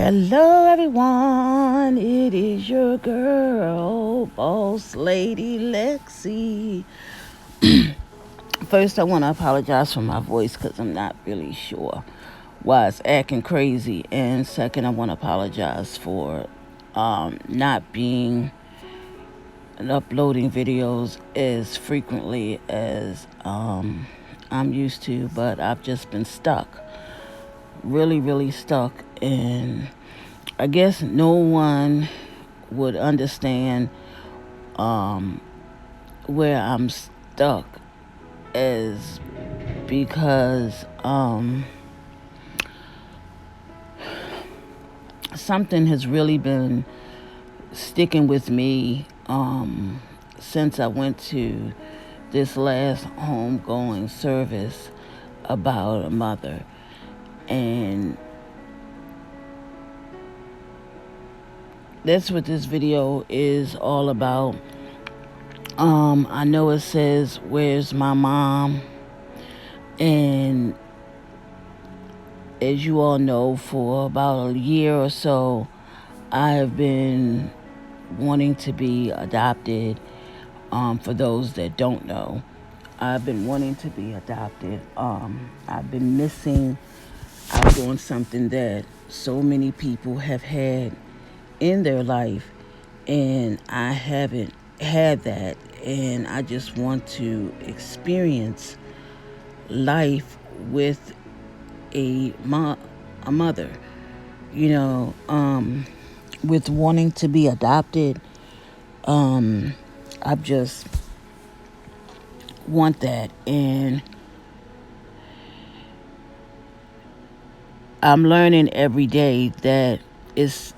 Hello, everyone. It is your girl, Boss Lady Lexi. First, I want to apologize for my voice because I'm not really sure why it's acting crazy. And second, I want to apologize for not being and uploading videos as frequently as I'm used to, but I've just been stuck. Really, really stuck. And I guess no one would understand where I'm stuck is because something has really been sticking with me since I went to this last homegoing service about a mother. And that's what this video is all about. I know it says, "Where's my mom?" And as you all know, for about a year or so, I have been wanting to be adopted. For those that don't know, I've been wanting to be adopted. I've been missing out on something that so many people have had in their life, and I haven't had that. And I just want to experience life with a mother, with wanting to be adopted. I just want that, and I'm learning every day that it's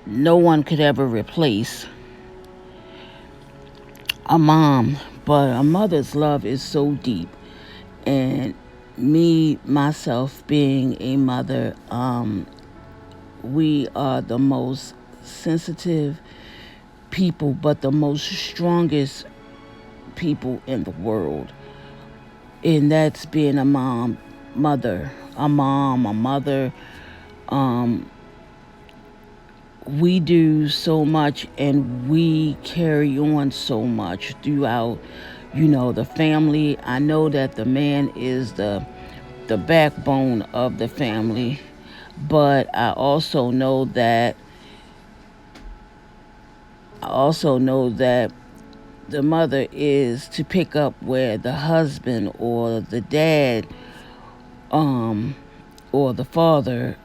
no one could ever replace a mom, but a mother's love is so deep. And me, myself, being a mother, we are the most sensitive people, but the most strongest people in the world. And that's being a mother, a mother. We do so much, and we carry on so much throughout, the family. I know that the man is the backbone of the family, but I also know that the mother is to pick up where the husband or the dad or the father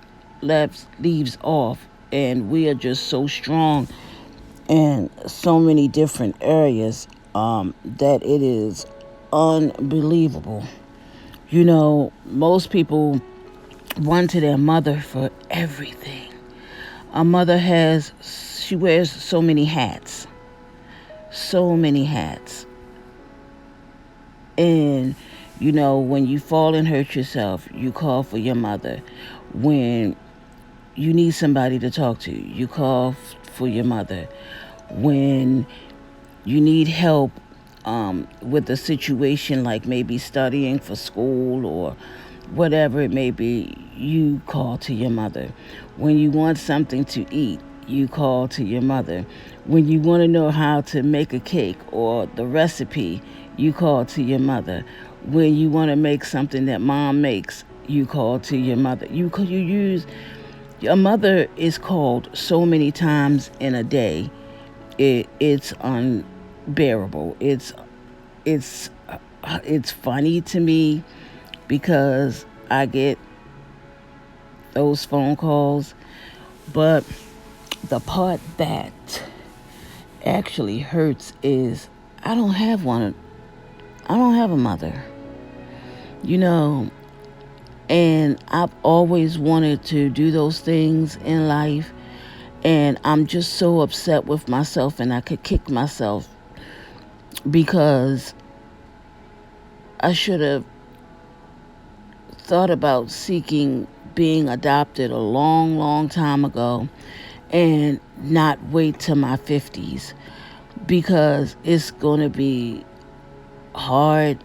leaves off. And we are just so strong in so many different areas that it is unbelievable. Most people run to their mother for everything. A mother she wears so many hats. So many hats. And, when you fall and hurt yourself, you call for your mother. When you need somebody to talk to, you call for your mother. When you need help with a situation, like maybe studying for school or whatever it may be, you call to your mother. When you want something to eat, you call to your mother. When you want to know how to make a cake or the recipe, you call to your mother. When you want to make something that mom makes, you call to your mother. Your mother is called so many times in a day. It's unbearable. It's funny to me because I get those phone calls, but the part that actually hurts is I don't have one. I don't have a mother. And I've always wanted to do those things in life, and I'm just so upset with myself, and I could kick myself because I should have thought about seeking being adopted a long, long time ago and not wait till my 50s, because it's going to be hard,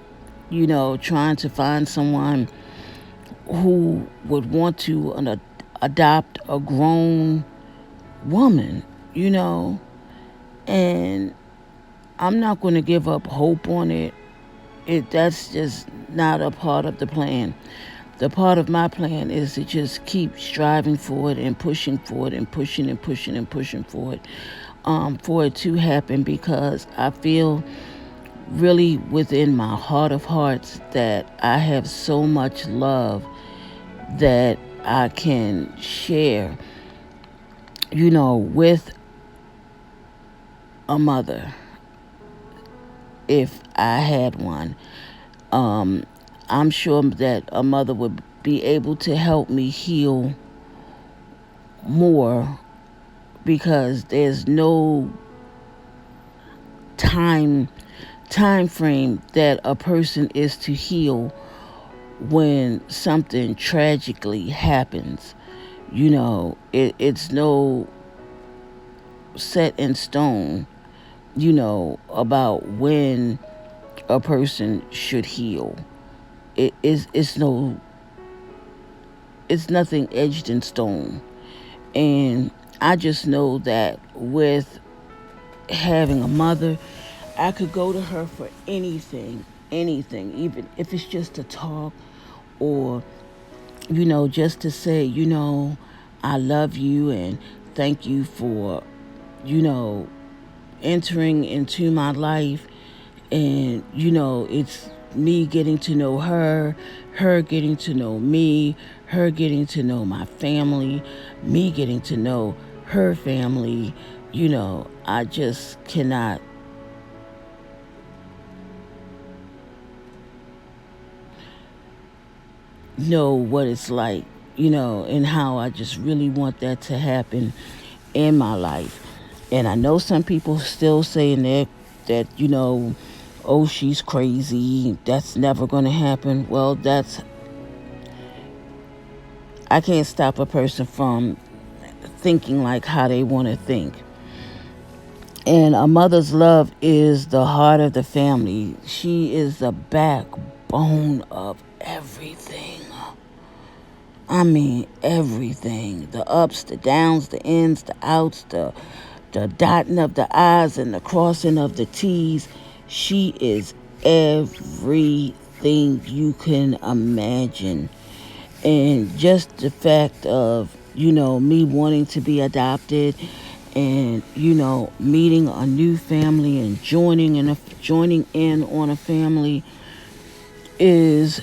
trying to find someone who would want to adopt a grown woman, you know, and I'm not going to give up hope on it. That's just not a part of the plan. The part of my plan is to just keep striving for it and pushing for it and pushing and pushing and pushing for it to happen, because I feel really within my heart of hearts that I have so much love that I can share, with a mother if I had one. Um, I'm sure that a mother would be able to help me heal more, because there's no time time frame that a person is to heal when something tragically happens. It's no set in stone, about when a person should heal. It's nothing edged in stone. And I just know that with having a mother, I could go to her for anything, even if it's just to talk, or, just to say, I love you and thank you for, you know, entering into my life. And, it's me getting to know her getting to know me, her getting to know my family, me getting to know her family. I just cannot know what it's like, and how I just really want that to happen in my life. And I know some people still saying that, oh, she's crazy. That's never going to happen. Well, I can't stop a person from thinking like how they want to think. And a mother's love is the heart of the family. She is the backbone of everything. I mean, everything. The ups, the downs, the ins, the outs, the dotting of the I's and the crossing of the T's. She is everything you can imagine. And just the fact of, me wanting to be adopted, and, meeting a new family and joining in on a family is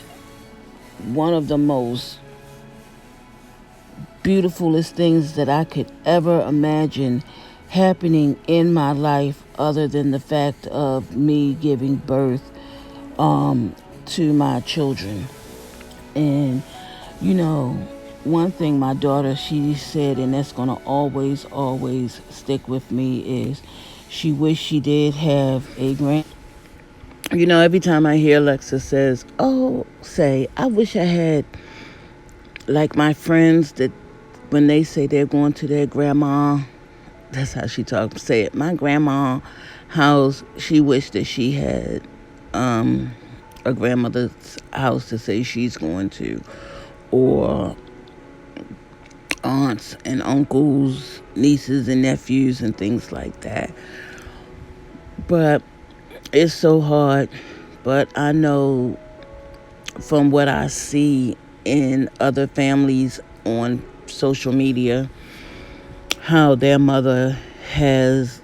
one of the most beautifulest things that I could ever imagine happening in my life, other than the fact of me giving birth to my children. And, one thing my daughter, she said, and that's going to always stick with me, is she wished she did have a every time I hear Alexa says, oh, say, I wish I had, like, my friends that when they say they're going to their grandma, that's how she talks, say it, my grandma house, she wished that she had a grandmother's house to say she's going to, or aunts and uncles, nieces and nephews and things like that. But it's so hard. But I know from what I see in other families on social media, how their mother has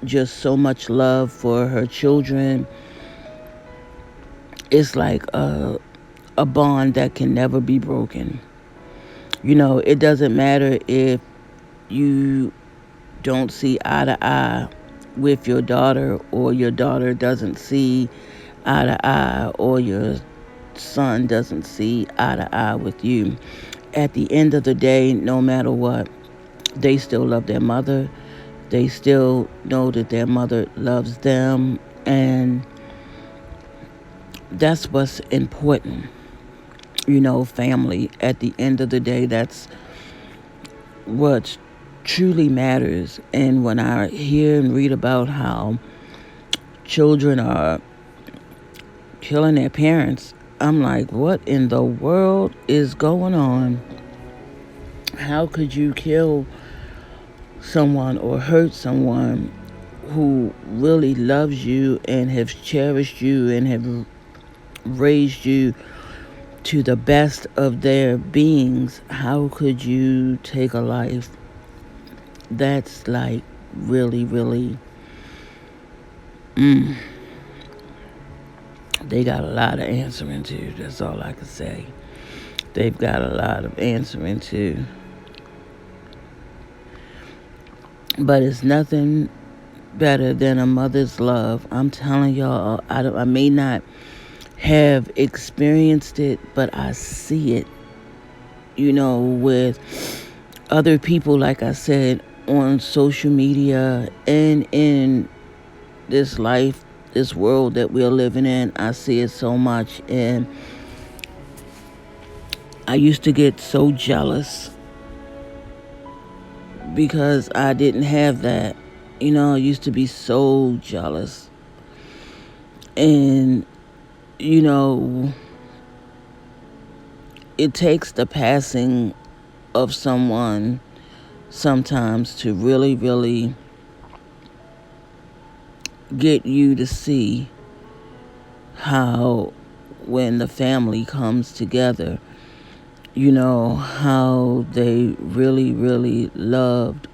just so much love for her children. It's like a bond that can never be broken. It doesn't matter if you don't see eye to eye with your daughter, or your daughter doesn't see eye to eye, or your son doesn't see eye to eye with you. At the end of the day, no matter what, they still love their mother. They still know that their mother loves them, and that's what's important. Family. At the end of the day, that's what truly matters. And when I hear and read about how children are killing their parents, I'm like, what in the world is going on? How could you kill someone or hurt someone who really loves you and have cherished you and have raised you to the best of their beings? How could you take a life that's like really, really, they got a lot of answering to. That's all I can say. They've got a lot of answering to. But it's nothing better than a mother's love. I'm telling y'all, I may not have experienced it, but I see it, with other people, like I said, on social media and in this life, this world that we're living in. I see it so much. And I used to get so jealous because I didn't have that. I used to be so jealous. And, you know, it takes the passing of someone sometimes to really, really get you to see how, when the family comes together, how they really, really loved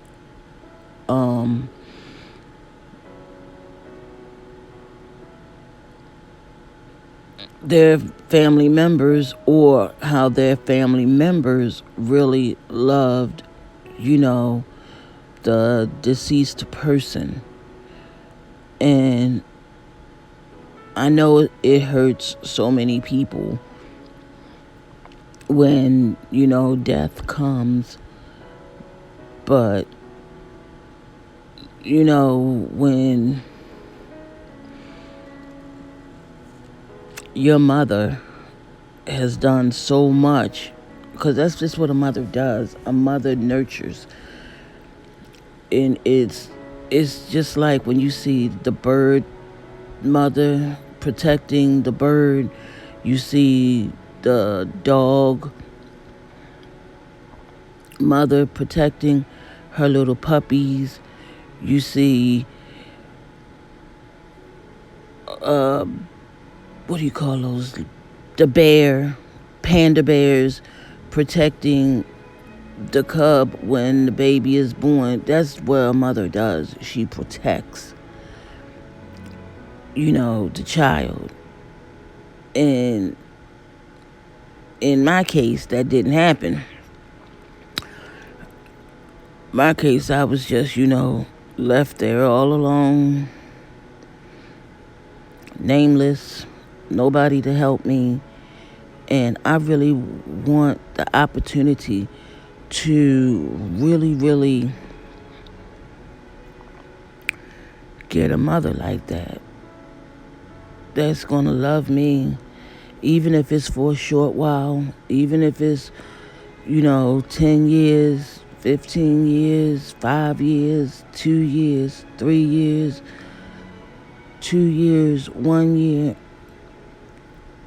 their family members, or how their family members really loved, the deceased person. And I know it hurts so many people when, death comes. But, when your mother has done so much, because that's just what a mother does. A mother nurtures. And it's just like when you see the bird mother protecting the bird, you see the dog mother protecting her little puppies, you see what do you call those, the panda bears protecting the cub when the baby is born. That's what a mother does. She protects, the child. And in my case, that didn't happen. My case, I was just, left there all alone, nameless, nobody to help me. And I really want the opportunity to really, really get a mother like that, that's going to love me, even if it's for a short while, even if it's, 10 years, 15 years, 5 years, 2 years, 3 years, 2 years, 1 year,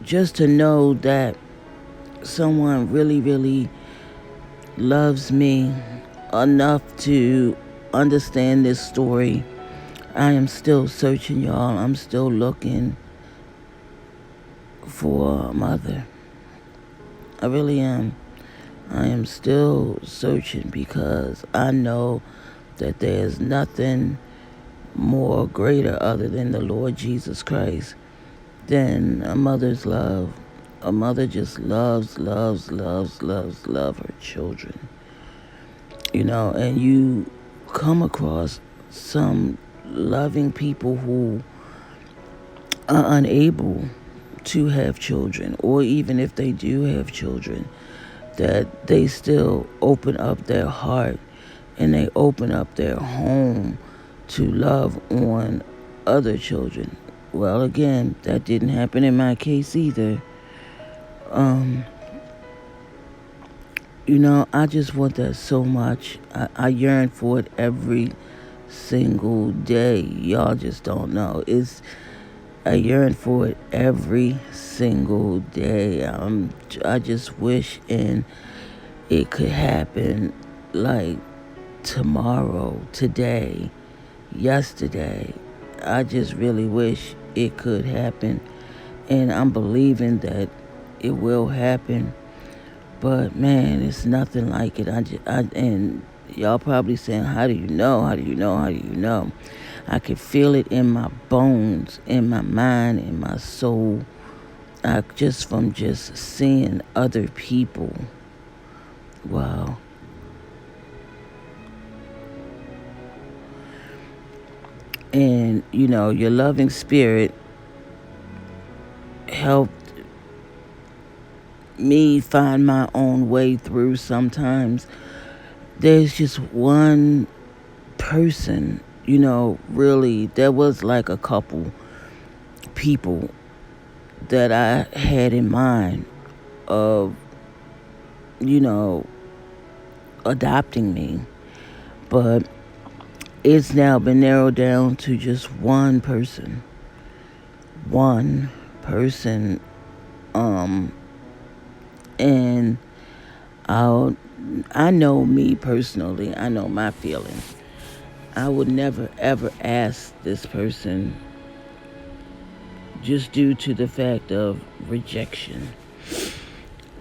just to know that someone really, really loves me enough to understand this story. I am still searching, y'all. I'm still looking for a mother. I really am. I am still searching because I know that there's nothing more greater other than the Lord Jesus Christ than a mother's love. A mother just loves her children. And you come across some loving people who are unable to have children, or even if they do have children, that they still open up their heart and they open up their home to love on other children. Well, again, that didn't happen in my case either. I just want that so much. I yearn for it every single day. Y'all just don't know. I yearn for it every single day. I just wish, and it could happen like tomorrow, today, yesterday. I just really wish it could happen. And I'm believing that it will happen. But man, it's nothing like it. And y'all probably saying, how do you know? How do you know? How do you know? I can feel it in my bones, in my mind, in my soul. Just from just seeing other people. Wow. And your loving spirit helped me find my own way through sometimes. There's just one person, really, there was like a couple people that I had in mind of, you know, adopting me. But it's now been narrowed down to just one person. One person. And I know me personally, I know my feelings. I would never ever ask this person just due to the fact of rejection.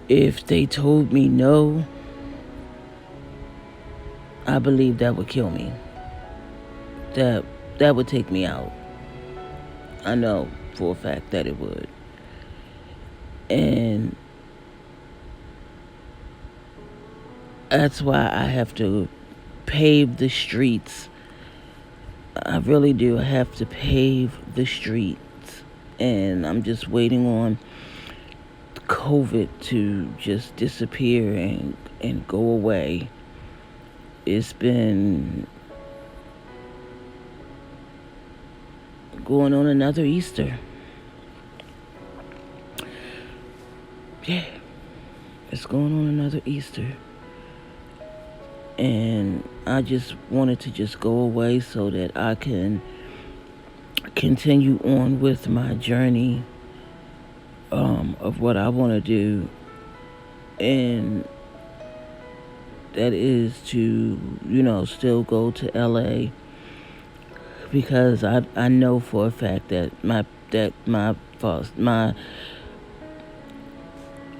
If they told me no, I believe that would kill me. That that would take me out. I know for a fact that it would. And that's why I have to pave the streets. I really do have to pave the streets. And I'm just waiting on COVID to just disappear and go away. It's been going on another Easter. Yeah, it's going on another Easter. And I just wanted to just go away so that I can continue on with my journey of what I want to do. And that is to, still go to LA because I know for a fact that my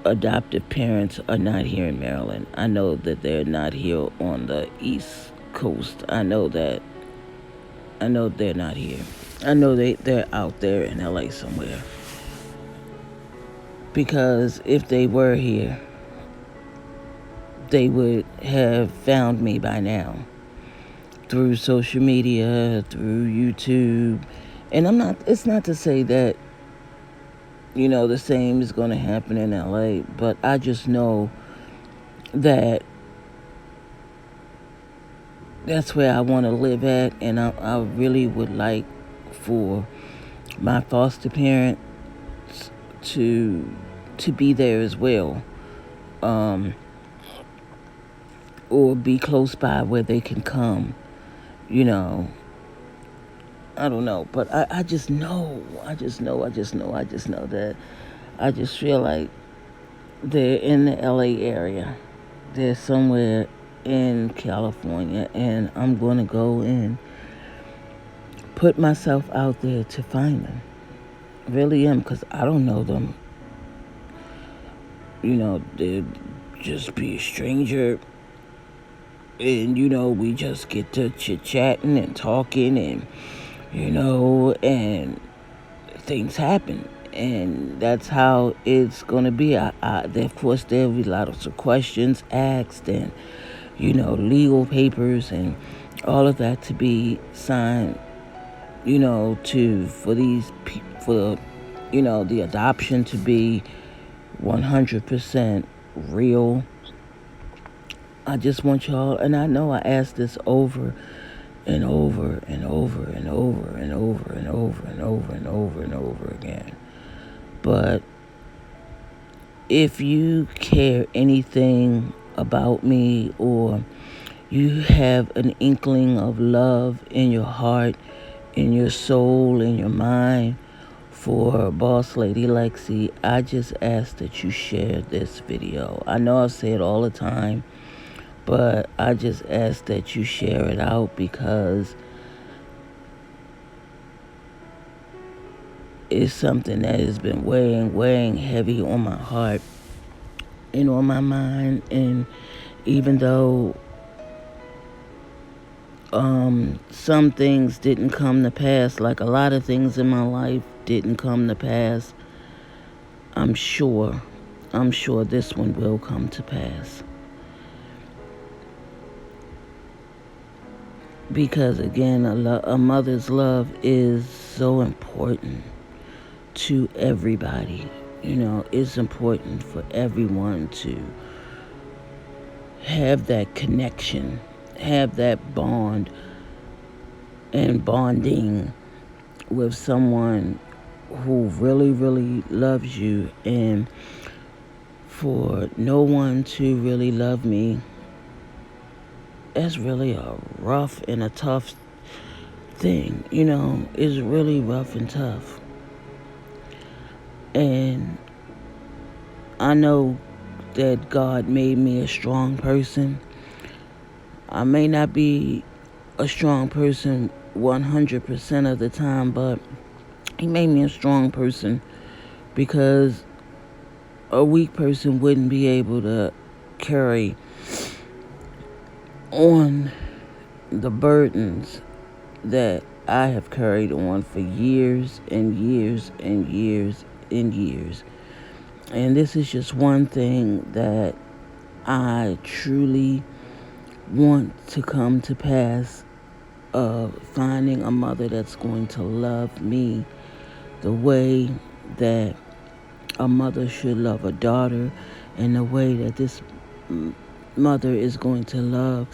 adoptive parents are not here in Maryland. I know that they're not here on the East Coast. I know they're not here. I know they're out there in LA somewhere. Because if they were here, they would have found me by now through social media, through YouTube. And it's not to say that, the same is going to happen in LA, but I just know that that's where I want to live at. And I really would like for my foster parents to be there as well. Or be close by where they can come, I don't know, but I just know that I just feel like they're in the LA area. They're somewhere in California, and I'm going to go and put myself out there to find them. Really am, because I don't know them. They'd just be a stranger. And, we just get to chit-chatting and talking and, and things happen. And that's how it's going to be. Of course, there'll be lots of questions asked and, legal papers and all of that to be signed, for these people, for, the adoption to be 100% real. I just want y'all, and I know I asked this over and over and over and over and over and over and over and over and over again. But if you care anything about me, or you have an inkling of love in your heart, in your soul, in your mind for Boss Lady Lexi, I just ask that you share this video. I know I say it all the time, but I just ask that you share it out because it's something that has been weighing heavy on my heart and on my mind. And even though some things didn't come to pass, like a lot of things in my life didn't come to pass, I'm sure this one will come to pass. Because again, a mother's love is so important to everybody. You know, it's important for everyone to have that connection, have that bond and bonding with someone who really, really loves you. And for no one to really love me, that's really a rough and a tough thing. You know, it's really rough and tough. And I know that God made me a strong person. I may not be a strong person 100% of the time, but He made me a strong person because a weak person wouldn't be able to carry on the burdens that I have carried on for years and years and years and years. And this is just one thing that I truly want to come to pass, of finding a mother that's going to love me the way that a mother should love a daughter, and the way that this mother is going to love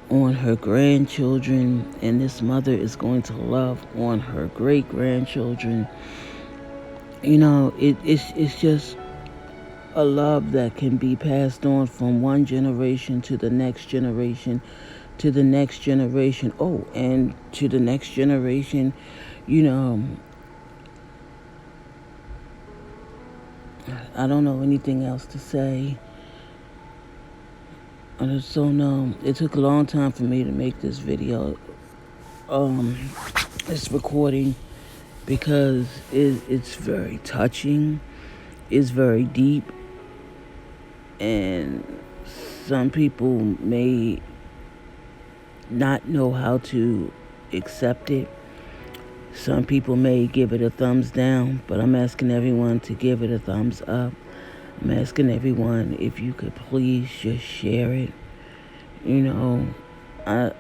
on her grandchildren, and this mother is going to love on her great-grandchildren. You know, it's just a love that can be passed on from one generation to the next generation, to the next generation. Oh, and to the next generation, you know, I don't know anything else to say. I just don't know. It took a long time for me to make this video, this recording, because it's very touching, it's very deep, and some people may not know how to accept it. Some people may give it a thumbs down, but I'm asking everyone to give it a thumbs up. I'm asking everyone if you could please just share it. You know,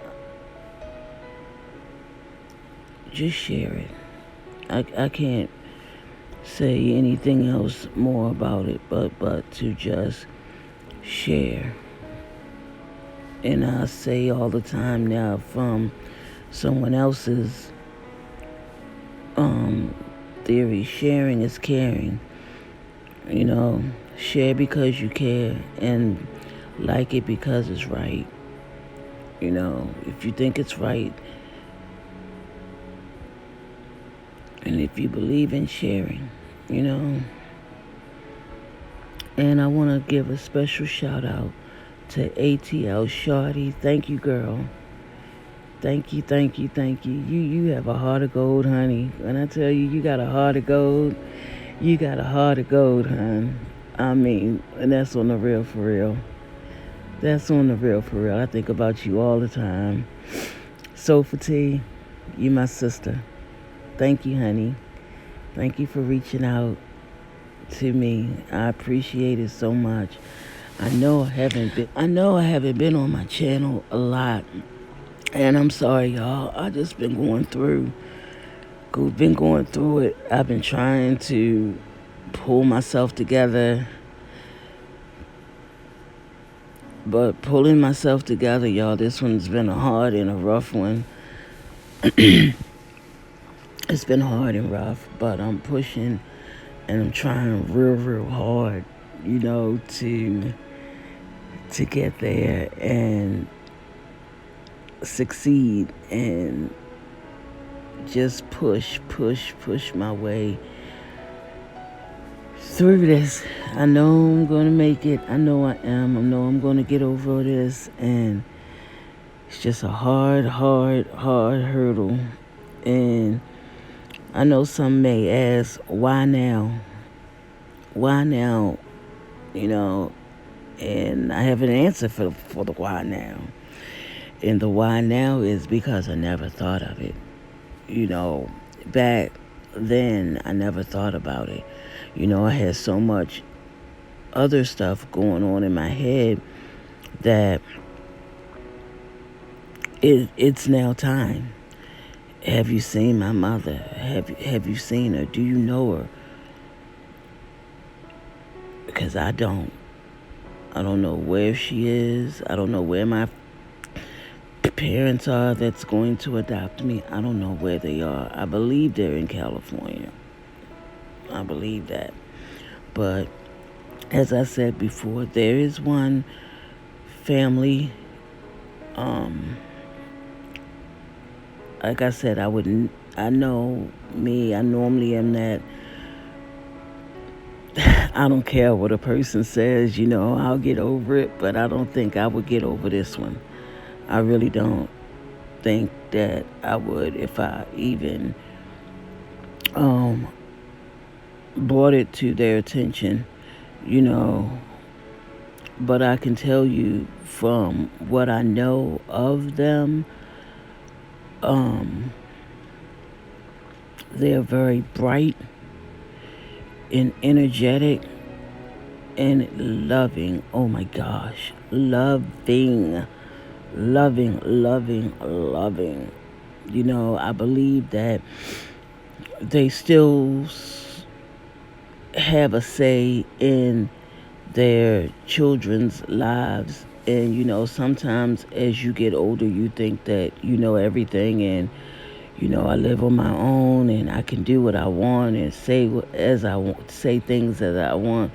just share it. I can't say anything else more about it, but to just share. And I say all the time now, from someone else's theory, sharing is caring. You know, share because you care, and like it because it's right. You know, if you think it's right, and if you believe in sharing, you know. And I want to give a special shout out to ATL Shawty. Thank you, girl. Thank you, thank you, thank you. You have a heart of gold, honey. When I tell you, you got a heart of gold, you got a heart of gold, hon. I mean, and that's on the real for real. That's on the real for real. I think about you all the time. Sofa T, you my sister. Thank you, honey. Thank you for reaching out to me. I appreciate it so much. I know I haven't been on my channel a lot. And I'm sorry, y'all. I just been going through it. I've been trying to pull myself together. But pulling myself together, y'all, this one's been a hard and a rough one. It's been hard and rough, but I'm pushing and I'm trying real hard, you know, to get there and succeed and just push my way through this. I know I'm going to make it. I know I am. I know I'm going to get over this. And it's just a hard hurdle. And I know some may ask, why now? Why now? You know, and I have an answer for the why now. And the why now is because I never thought of it. You know, back then I never thought about it. I had so much other stuff going on in my head that it's now time. Have you seen my mother? Have you seen her? Do you know her? Because I don't. I don't know where she is. I don't know where my parents are that's going to adopt me. I don't know where they are. I believe they're in California. I believe that. But as I said before, there is one family. Like I said, I wouldn't. I know me. I normally am that. I don't care what a person says. I'll get over it. But I don't think I would get over this one. I really don't think that I would if I even brought it to their attention. You know, but I can tell you from what I know of them, they're very bright and energetic and loving. Oh my gosh, loving, loving, loving, loving. I believe that they still have a say in their children's lives. And sometimes as you get older, you think that you know everything, and I live on my own and I can do what I want and say things as I want.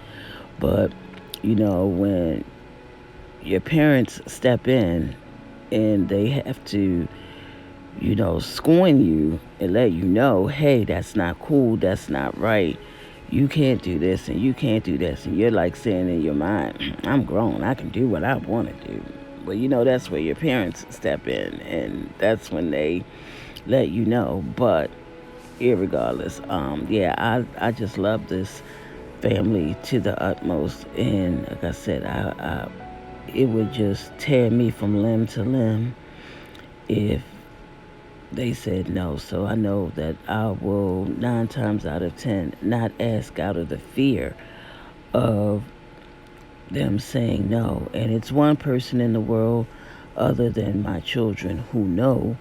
But when your parents step in and they have to scorn you and let you know, hey, that's not cool, that's not right, you can't do this and you can't do this, and you're like saying in your mind, I'm grown, I can do what I want to do. Well, that's where your parents step in, and that's when they let you know. But irregardless, yeah, I just love this family to the utmost. And like I said, it would just tear me from limb to limb if they said no. So I know that I will 9 times out of 10 not ask out of the fear of them saying no. And it's one person in the world other than my children who know.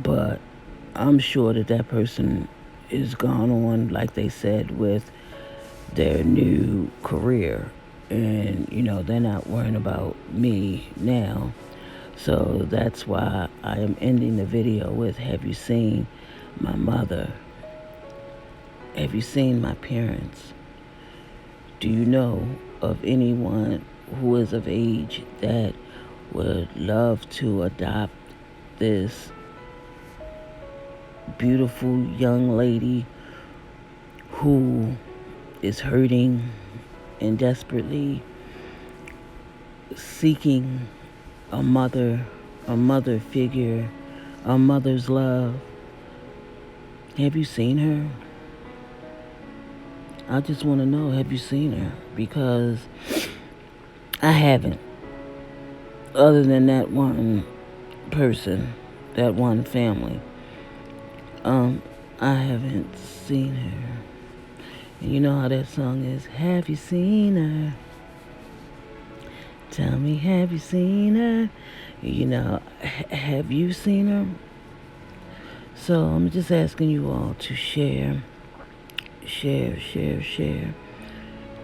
But I'm sure that person is gone on, like they said, with their new career. And, they're not worrying about me now. So that's why I am ending the video with, have you seen my mother? Have you seen my parents? Do you know of anyone who is of age that would love to adopt this beautiful young lady who is hurting and desperately seeking a mother figure, a mother's love? Have you seen her? I just want to know, have you seen her? Because I haven't. Other than that one person, that one family. I haven't seen her. And you know how that song is, have you seen her? Tell me, have you seen her? Have you seen her? So I'm just asking you all to share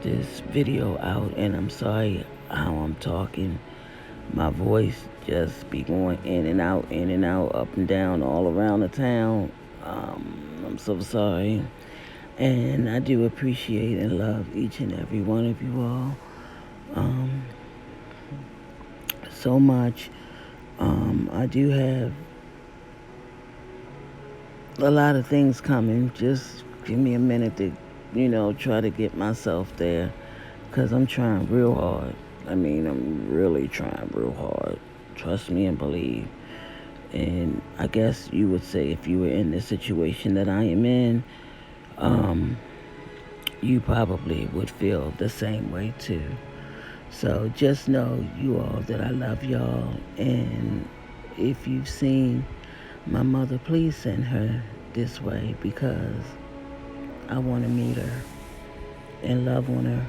this video out. And I'm sorry how I'm talking. My voice just be going in and out, up and down, all around the town. I'm so sorry. And I do appreciate and love each and every one of you all so much. I do have a lot of things coming. Just give me a minute to try to get myself there because I'm trying real hard. I mean, I'm really trying real hard. Trust me and believe. And I guess you would say if you were in the situation that I am in, um, you probably would feel the same way too. So just know, you all, that I love y'all. And if you've seen my mother, please send her this way because I want to meet her and love on her